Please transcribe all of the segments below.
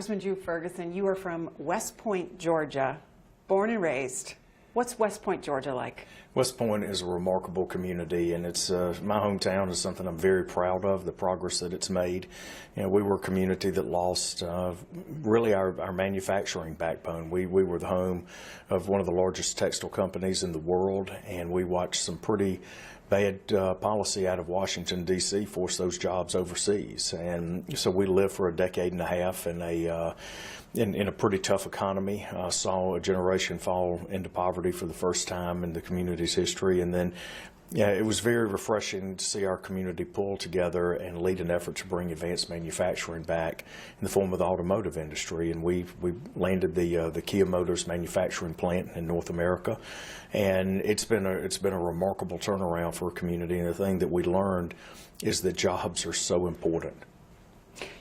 Congressman Ferguson, you are from West Point, Georgia, born and raised. What's West Point, Georgia like? West Point is a remarkable community, and it's my hometown is something I'm very proud of, the progress that it's made. You know, we were a community that lost really our manufacturing backbone. We were the home of one of the largest textile companies in the world, and we watched some pretty bad policy out of Washington, D.C. force those jobs overseas. And so we lived for a decade and a half in a pretty tough economy, saw a generation fall into poverty for the first time in the community's history. And then it was very refreshing to see our community pull together and lead an effort to bring advanced manufacturing back in the form of the automotive industry. And we landed the Kia Motors manufacturing plant in North America, and it's been a remarkable turnaround for a community. And the thing that we learned is that jobs are so important.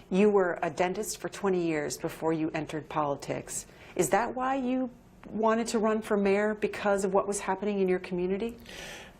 You were a dentist for 20 years before you entered politics. Is that why you wanted to run for mayor, because of what was happening in your community?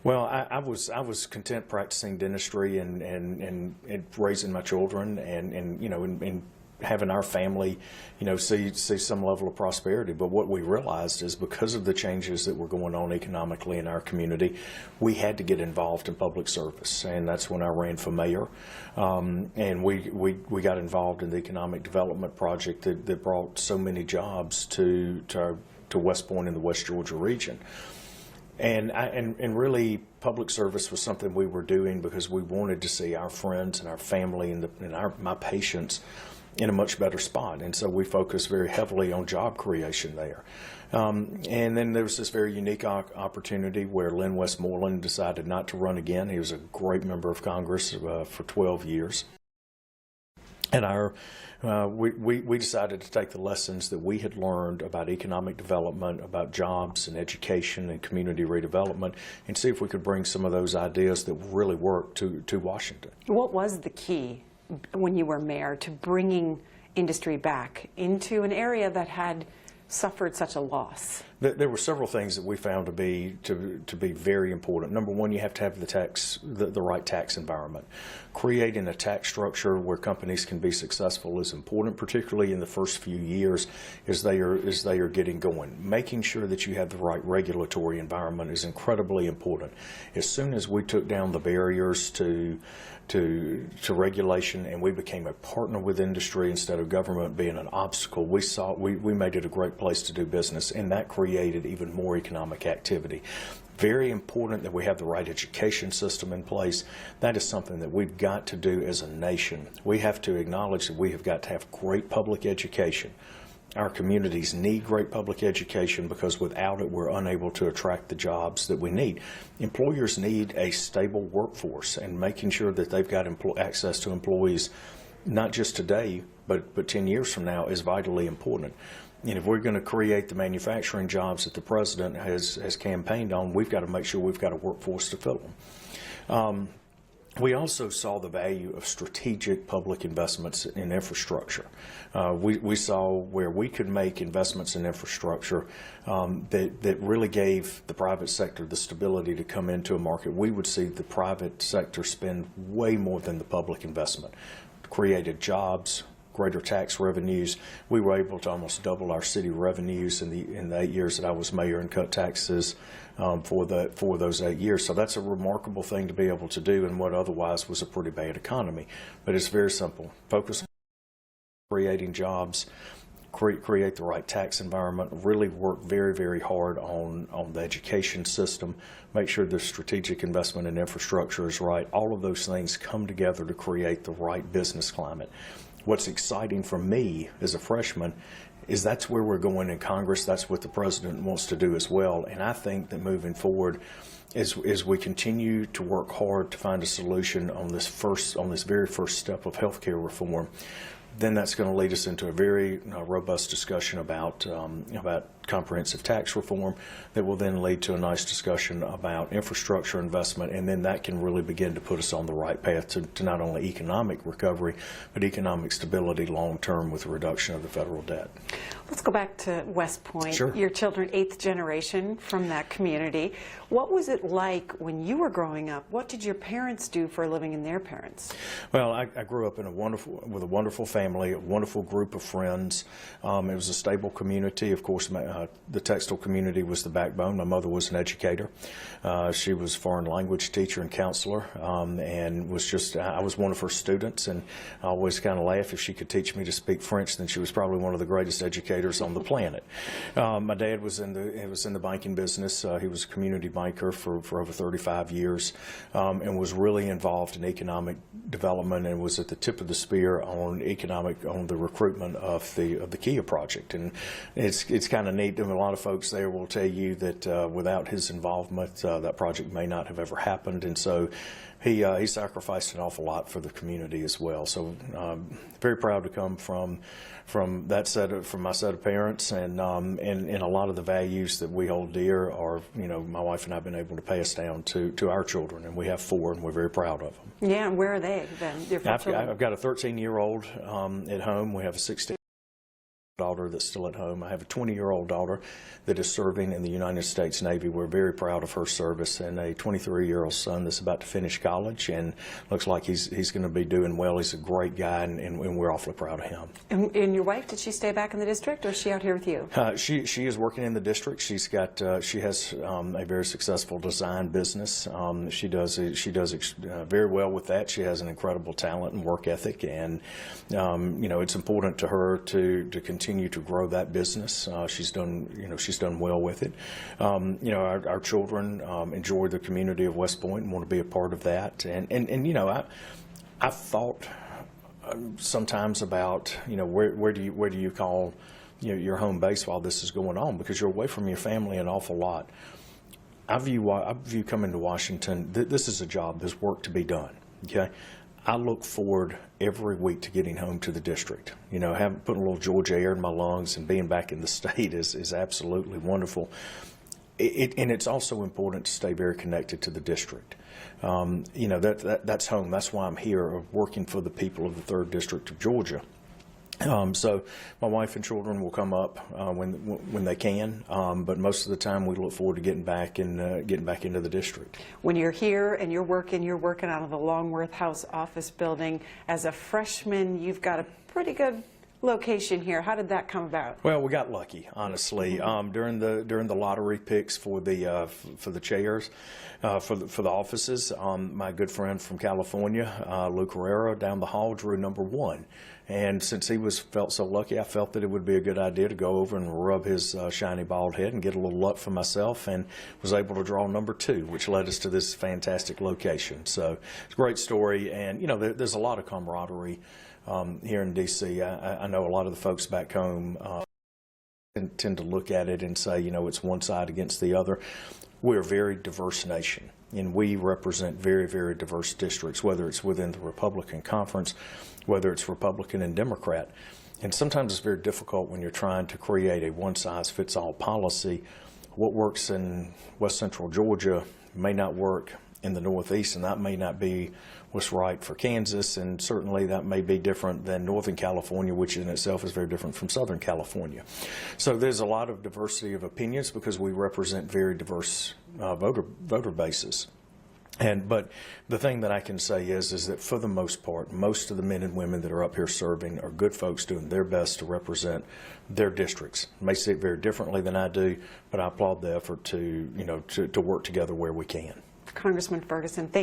Well, I was content practicing dentistry and raising my children and you know, and having our family, you know, see some level of prosperity. But what we realized is, because of the changes that were going on economically in our community, we had to get involved in public service, and that's when I ran for mayor. And we got involved in the economic development project that brought so many jobs to West Point in the West Georgia region. And really, public service was something we were doing because we wanted to see our friends and our family and my patients in a much better spot. And so we focused very heavily on job creation there. And then there was this very unique opportunity where Len Westmoreland decided not to run again. He was a great member of Congress for 12 years. And we decided to take the lessons that we had learned about economic development, about jobs and education and community redevelopment, and see if we could bring some of those ideas that really work to Washington. What was the key when you were mayor to bringing industry back into an area that had suffered such a loss? There were several things that we found to be very important. Number one, you have to have the right tax environment. Creating a tax structure where companies can be successful is important, particularly in the first few years as they are getting going. Making sure that you have the right regulatory environment is incredibly important. As soon as we took down the barriers to regulation and we became a partner with industry instead of government being an obstacle, we made it a great place to do business, and that created even more economic activity. Very important that we have the right education system in place. That is something that we've got to do as a nation. We have to acknowledge that we have got to have great public education. Our communities need great public education because without it, we're unable to attract the jobs that we need. Employers need a stable workforce, and making sure that they've got access to employees, not just today, but 10 years from now, is vitally important. And if we're going to create the manufacturing jobs that the president has campaigned on, we've got to make sure we've got a workforce to fill them. We also saw the value of strategic public investments in infrastructure. We saw where we could make investments in infrastructure that really gave the private sector the stability to come into a market. We would see the private sector spend way more than the public investment. Created jobs, greater tax revenues. We were able to almost double our city revenues in the 8 years that I was mayor, and cut taxes for those 8 years. So that's a remarkable thing to be able to do in what otherwise was a pretty bad economy. But it's very simple. Focus on creating jobs, create the right tax environment, really work very, very hard on the education system, make sure the strategic investment in infrastructure is right. All of those things come together to create the right business climate. What's exciting for me as a freshman is that's where we're going in Congress. That's what the president wants to do as well. And I think that moving forward, as we continue to work hard to find a solution on this very first step of health care reform, then that's going to lead us into a very robust discussion about comprehensive tax reform that will then lead to a nice discussion about infrastructure investment, and then that can really begin to put us on the right path to not only economic recovery, but economic stability long term with a reduction of the federal debt. Let's go back to West Point. Sure. Your children, 8th generation from that community. What was it like when you were growing up? What did your parents do for a living and their parents? Well, I grew up with a wonderful family. family, a wonderful group of friends. It was a stable community. Of course, the textile community was the backbone. My mother was an educator. She was a foreign language teacher and counselor, and was just, I was one of her students, and I always kind of laugh, if she could teach me to speak French, then she was probably one of the greatest educators on the planet. My dad was in the banking business. He was a community banker for over 35 years, and was really involved in economic development, and was at the tip of the spear on the recruitment of the Kia project. And it's kind of neat. And a lot of folks there will tell you that without his involvement, that project may not have ever happened. And so he sacrificed an awful lot for the community as well. So very proud to come from my set of parents, and a lot of the values that we hold dear are, my wife and I have been able to pass down to our children, and we have 4, and we're very proud of them. Yeah, and where are they then? I've got a 13-year-old at home. We have a 16 daughter that's still at home. I have a 20-year-old daughter that is serving in the United States Navy. We're very proud of her service, and a 23-year-old son that's about to finish college, and looks like he's going to be doing well. He's a great guy, and we're awfully proud of him. And your wife, did she stay back in the district, or is she out here with you? She is working in the district. She has a very successful design business. She does very well with that. She has an incredible talent and work ethic, and it's important to her to continue to grow that business. She's done well with it. Our children enjoy the community of West Point and want to be a part of that. And I've thought sometimes about where do you call your home base while this is going on, because you're away from your family an awful lot. I view coming to Washington, this is a job. There's work to be done. Okay. I look forward every week to getting home to the district. Putting a little Georgia air in my lungs and being back in the state is absolutely wonderful. And it's also important to stay very connected to the district. That's home. That's why I'm here, working for the people of the 3rd District of Georgia. So my wife and children will come up when they can, but most of the time we look forward to getting back into the district. When you're here and you're working out of the Longworth House office building. As a freshman, you've got a pretty good location here. How did that come about? Well, we got lucky, honestly. During the lottery picks for the chairs, for the offices, my good friend from California, Lou Carrera, down the hall drew number 1. And since he felt so lucky, I felt that it would be a good idea to go over and rub his shiny bald head and get a little luck for myself, and was able to draw number 2, which led us to this fantastic location. So it's a great story, and there's a lot of camaraderie here in D.C. I know a lot of the folks back home tend to look at it and say, it's one side against the other. We're a very diverse nation, and we represent very, very diverse districts, whether it's within the Republican conference, whether it's Republican and Democrat. And sometimes it's very difficult when you're trying to create a one-size-fits-all policy. What works in West Central Georgia may not work in the Northeast, and that may not be what's right for Kansas, and certainly that may be different than Northern California, which in itself is very different from Southern California. So there's a lot of diversity of opinions because we represent very diverse voter bases. But the thing that I can say is that for the most part, most of the men and women that are up here serving are good folks doing their best to represent their districts. May see it very differently than I do, but I applaud the effort to work together where we can. Congressman Ferguson, thank